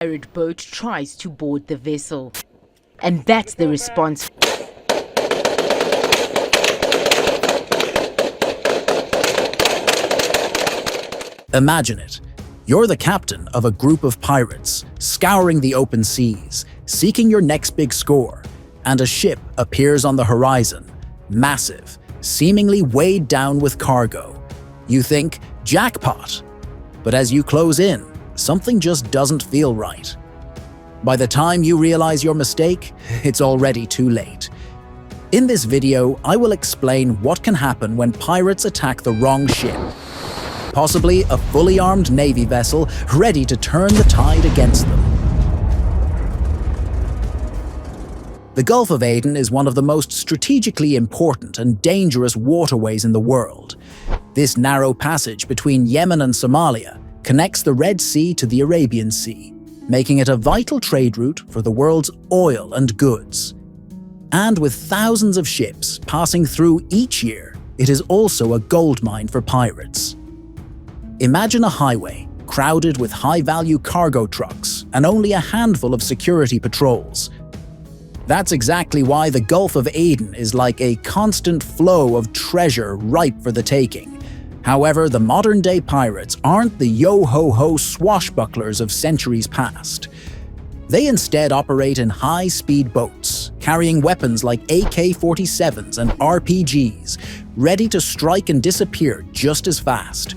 pirate boat tries to board the vessel. And that's the response. Imagine it. You're the captain of a group of pirates, scouring the open seas, seeking your next big score, and a ship appears on the horizon, massive, seemingly weighed down with cargo. You think, jackpot! But as you close in, something just doesn't feel right. By the time you realize your mistake, it's already too late. In this video, I will explain what can happen when pirates attack the wrong ship. Possibly a fully armed Navy vessel ready to turn the tide against them. The Gulf of Aden is one of the most strategically important and dangerous waterways in the world. This narrow passage between Yemen and Somalia connects the Red Sea to the Arabian Sea, making it a vital trade route for the world's oil and goods. And with thousands of ships passing through each year, it is also a goldmine for pirates. Imagine a highway crowded with high-value cargo trucks and only a handful of security patrols. That's exactly why the Gulf of Aden is like a constant flow of treasure ripe for the taking. However, the modern-day pirates aren't the yo-ho-ho swashbucklers of centuries past. They instead operate in high-speed boats, carrying weapons like AK-47s and RPGs, ready to strike and disappear just as fast.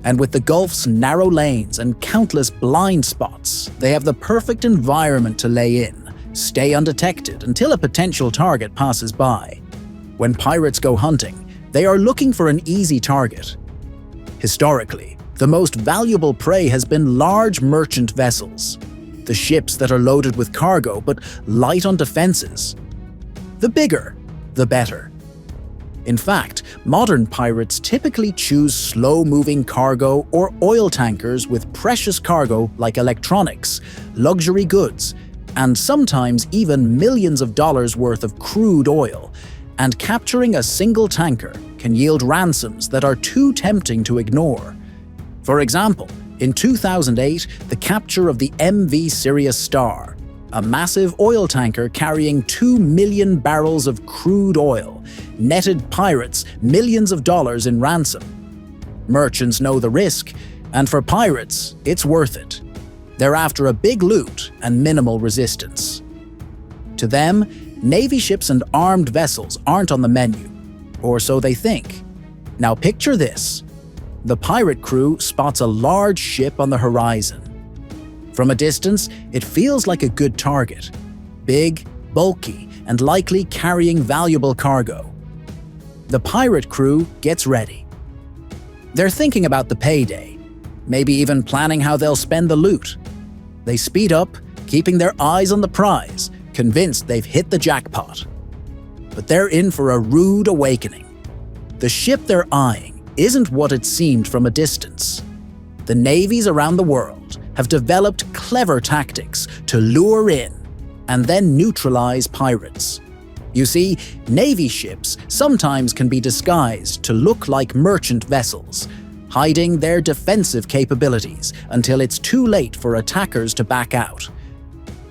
And with the Gulf's narrow lanes and countless blind spots, they have the perfect environment to lay in, stay undetected until a potential target passes by. When pirates go hunting, they are looking for an easy target. Historically, the most valuable prey has been large merchant vessels, the ships that are loaded with cargo but light on defenses. The bigger, the better. In fact, modern pirates typically choose slow-moving cargo or oil tankers with precious cargo like electronics, luxury goods, and sometimes even millions of dollars worth of crude oil, and capturing a single tanker can yield ransoms that are too tempting to ignore. For example, in 2008, the capture of the MV Sirius Star, a massive oil tanker carrying 2 million barrels of crude oil, netted pirates millions of dollars in ransom. Merchants know the risk, and for pirates, it's worth it. They're after a big loot and minimal resistance. To them, Navy ships and armed vessels aren't on the menu, or so they think. Now picture this. The pirate crew spots a large ship on the horizon. From a distance, it feels like a good target. Big, bulky, and likely carrying valuable cargo. The pirate crew gets ready. They're thinking about the payday, maybe even planning how they'll spend the loot. They speed up, keeping their eyes on the prize, convinced they've hit the jackpot. But they're in for a rude awakening. The ship they're eyeing isn't what it seemed from a distance. The navies around the world have developed clever tactics to lure in and then neutralize pirates. You see, Navy ships sometimes can be disguised to look like merchant vessels, hiding their defensive capabilities until it's too late for attackers to back out.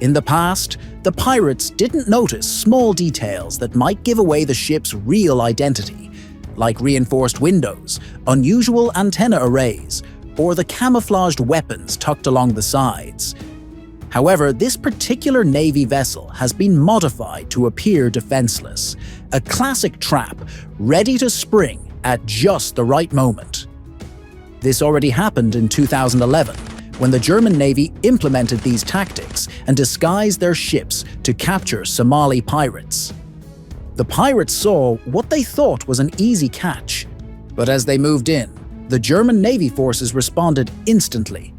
In the past, the pirates didn't notice small details that might give away the ship's real identity, like reinforced windows, unusual antenna arrays, or the camouflaged weapons tucked along the sides. However, this particular Navy vessel has been modified to appear defenseless, a classic trap ready to spring at just the right moment. This already happened in 2011, when the German Navy implemented these tactics and disguised their ships to capture Somali pirates. The pirates saw what they thought was an easy catch, but as they moved in, the German Navy forces responded instantly.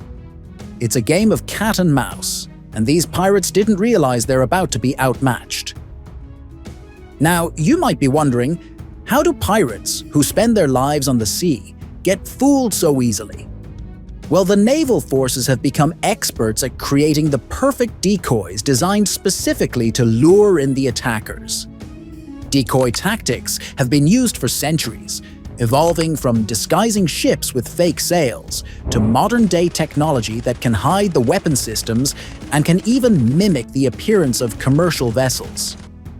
It's a game of cat and mouse, and these pirates didn't realize they're about to be outmatched. Now, you might be wondering, how do pirates, who spend their lives on the sea, get fooled so easily? Well, the naval forces have become experts at creating the perfect decoys designed specifically to lure in the attackers. Decoy tactics have been used for centuries, evolving from disguising ships with fake sails to modern-day technology that can hide the weapon systems and can even mimic the appearance of commercial vessels.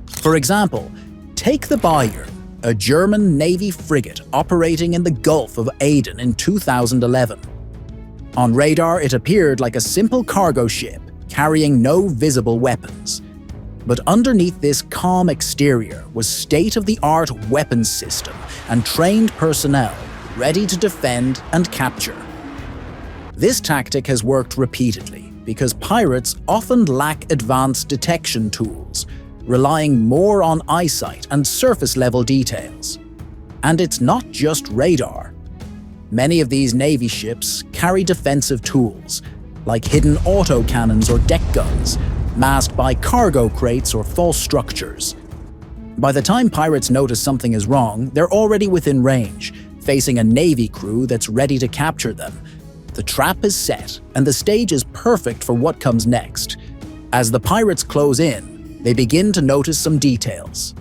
For example, take the Bayern, a German Navy frigate operating in the Gulf of Aden in 2011. On radar, it appeared like a simple cargo ship carrying no visible weapons. But underneath this calm exterior was state-of-the-art weapons system and trained personnel ready to defend and capture. This tactic has worked repeatedly because pirates often lack advanced detection tools, relying more on eyesight and surface-level details. And it's not just radar. Many of these Navy ships carry defensive tools, like hidden autocannons or deck guns, masked by cargo crates or false structures. By the time pirates notice something is wrong, they're already within range, facing a Navy crew that's ready to capture them. The trap is set, and the stage is perfect for what comes next. As the pirates close in, they begin to notice some details.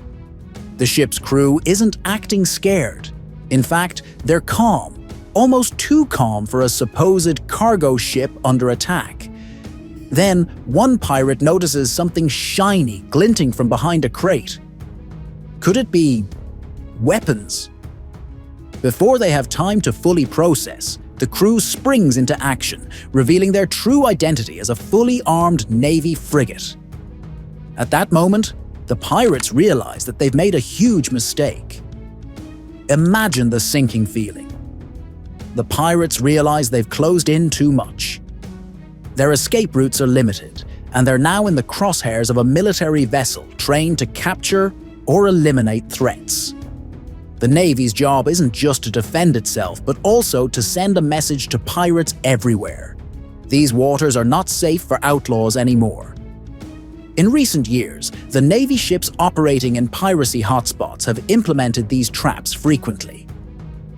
The ship's crew isn't acting scared. In fact, they're calm, almost too calm for a supposed cargo ship under attack. Then, one pirate notices something shiny glinting from behind a crate. Could it be weapons? Before they have time to fully process, the crew springs into action, revealing their true identity as a fully armed Navy frigate. At that moment, the pirates realize that they've made a huge mistake. Imagine the sinking feeling. The pirates realize they've closed in too much. Their escape routes are limited, and they're now in the crosshairs of a military vessel trained to capture or eliminate threats. The Navy's job isn't just to defend itself, but also to send a message to pirates everywhere. These waters are not safe for outlaws anymore. In recent years, the Navy ships operating in piracy hotspots have implemented these traps frequently.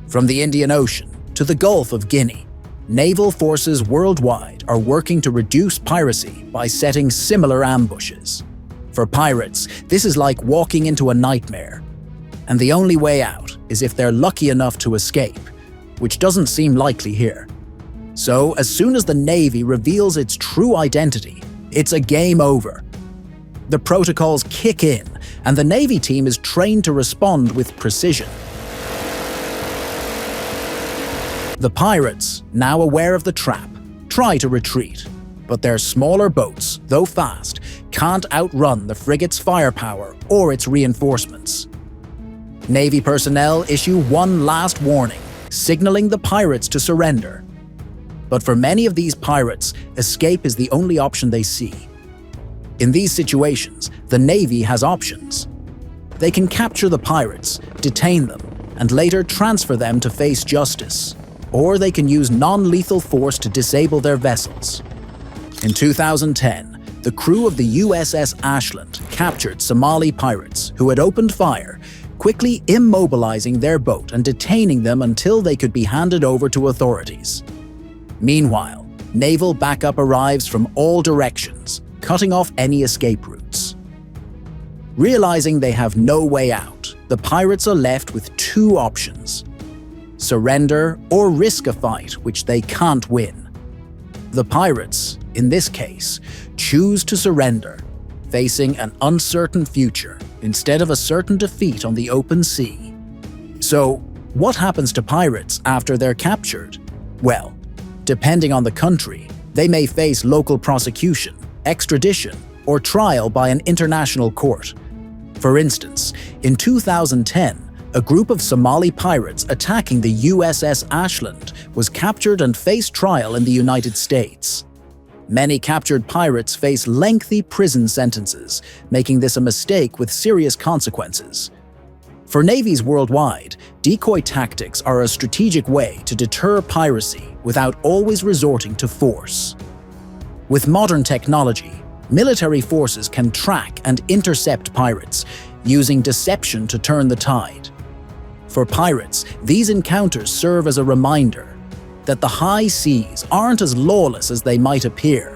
From the Indian Ocean to the Gulf of Guinea, naval forces worldwide are working to reduce piracy by setting similar ambushes. For pirates, this is like walking into a nightmare. And the only way out is if they're lucky enough to escape, which doesn't seem likely here. So, as soon as the Navy reveals its true identity, it's a game over. The protocols kick in, and the Navy team is trained to respond with precision. The pirates, now aware of the trap, try to retreat, but their smaller boats, though fast, can't outrun the frigate's firepower or its reinforcements. Navy personnel issue one last warning, signaling the pirates to surrender. But for many of these pirates, escape is the only option they see. In these situations, the Navy has options. They can capture the pirates, detain them, and later transfer them to face justice. Or they can use non-lethal force to disable their vessels. In 2010, the crew of the USS Ashland captured Somali pirates who had opened fire, quickly immobilizing their boat and detaining them until they could be handed over to authorities. Meanwhile, naval backup arrives from all directions, cutting off any escape routes. Realizing they have no way out, the pirates are left with two options: surrender or risk a fight which they can't win. The pirates, in this case, choose to surrender, facing an uncertain future instead of a certain defeat on the open sea. So, what happens to pirates after they're captured? Well, depending on the country, they may face local prosecution, extradition, or trial by an international court. For instance, in 2010, a group of Somali pirates attacking the USS Ashland was captured and faced trial in the United States. Many captured pirates face lengthy prison sentences, making this a mistake with serious consequences. For navies worldwide, decoy tactics are a strategic way to deter piracy without always resorting to force. With modern technology, military forces can track and intercept pirates, using deception to turn the tide. For pirates, these encounters serve as a reminder that the high seas aren't as lawless as they might appear,